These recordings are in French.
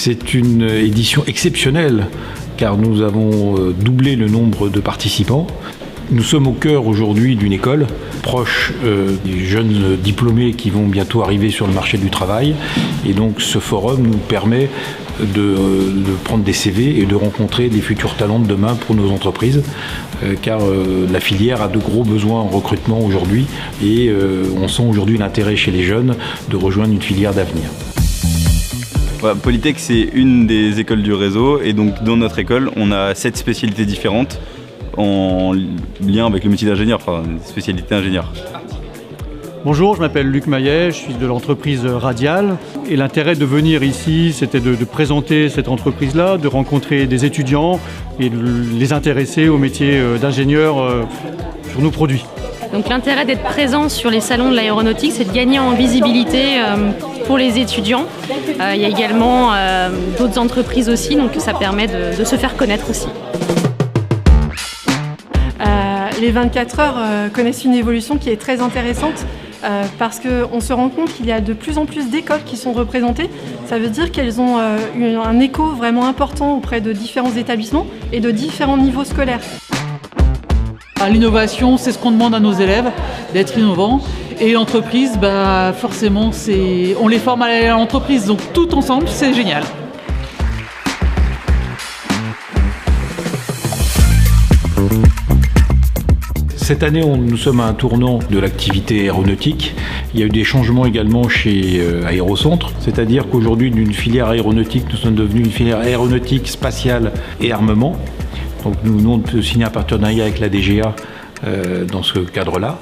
C'est une édition exceptionnelle car nous avons doublé le nombre de participants. Nous sommes au cœur aujourd'hui d'une école proche des jeunes diplômés qui vont bientôt arriver sur le marché du travail. Et donc ce forum nous permet de prendre des CV et de rencontrer des futurs talents de demain pour nos entreprises. Car la filière a de gros besoins en recrutement aujourd'hui et on sent aujourd'hui l'intérêt chez les jeunes de rejoindre une filière d'avenir. Voilà, Polytech, c'est une des écoles du réseau et donc dans notre école, on a 7 spécialités différentes en lien avec le métier d'ingénieur, enfin spécialité ingénieur. Bonjour, je m'appelle Luc Maillet, je suis de l'entreprise Radial et l'intérêt de venir ici, c'était de présenter cette entreprise-là, de rencontrer des étudiants et de les intéresser au métier d'ingénieur sur nos produits. Donc l'intérêt d'être présent sur les salons de l'aéronautique, c'est de gagner en visibilité pour les étudiants. Il y a également d'autres entreprises aussi, donc ça permet de se faire connaître aussi. Les 24 heures connaissent une évolution qui est très intéressante parce qu'on se rend compte qu'il y a de plus en plus d'écoles qui sont représentées. Ça veut dire qu'elles ont un écho vraiment important auprès de différents établissements et de différents niveaux scolaires. L'innovation, c'est ce qu'on demande à nos élèves, d'être innovants. Et l'entreprise, forcément, on les forme à l'entreprise. Donc tout ensemble, c'est génial. Cette année, nous sommes à un tournant de l'activité aéronautique. Il y a eu des changements également chez Aérocentre, c'est-à-dire qu'aujourd'hui, d'une filière aéronautique, nous sommes devenus une filière aéronautique, spatiale et armement. Donc nous venons de signer un partenariat avec la DGA dans ce cadre-là.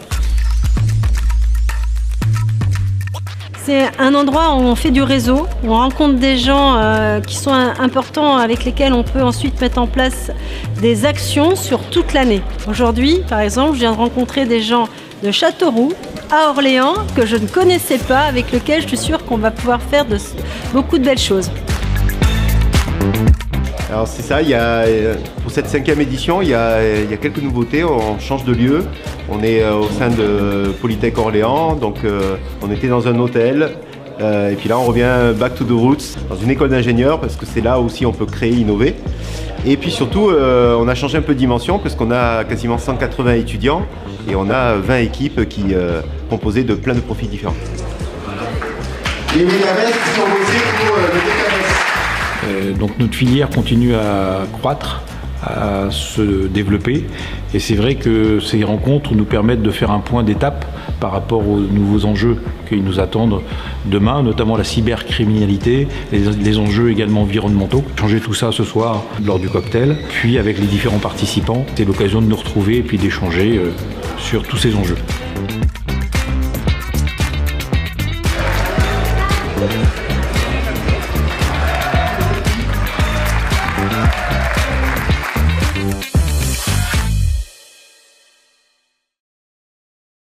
C'est un endroit où on fait du réseau, où on rencontre des gens qui sont importants avec lesquels on peut ensuite mettre en place des actions sur toute l'année. Aujourd'hui, par exemple, je viens de rencontrer des gens de Châteauroux, à Orléans, que je ne connaissais pas, avec lesquels je suis sûre qu'on va pouvoir faire beaucoup de belles choses. Alors c'est ça, pour cette 5e édition, il y a quelques nouveautés, on change de lieu. On est au sein de Polytech Orléans, donc on était dans un hôtel. Et puis là on revient back to the roots, dans une école d'ingénieurs, parce que c'est là aussi on peut créer, innover. Et puis surtout, on a changé un peu de dimension, parce qu'on a quasiment 180 étudiants et on a 20 équipes composées de plein de profils différents. Les mégamètres qui sont posés pour le décalage. Donc notre filière continue à croître, à se développer et c'est vrai que ces rencontres nous permettent de faire un point d'étape par rapport aux nouveaux enjeux qui nous attendent demain, notamment la cybercriminalité, les enjeux également environnementaux. Changer tout ça ce soir lors du cocktail, puis avec les différents participants, c'est l'occasion de nous retrouver et puis d'échanger sur tous ces enjeux.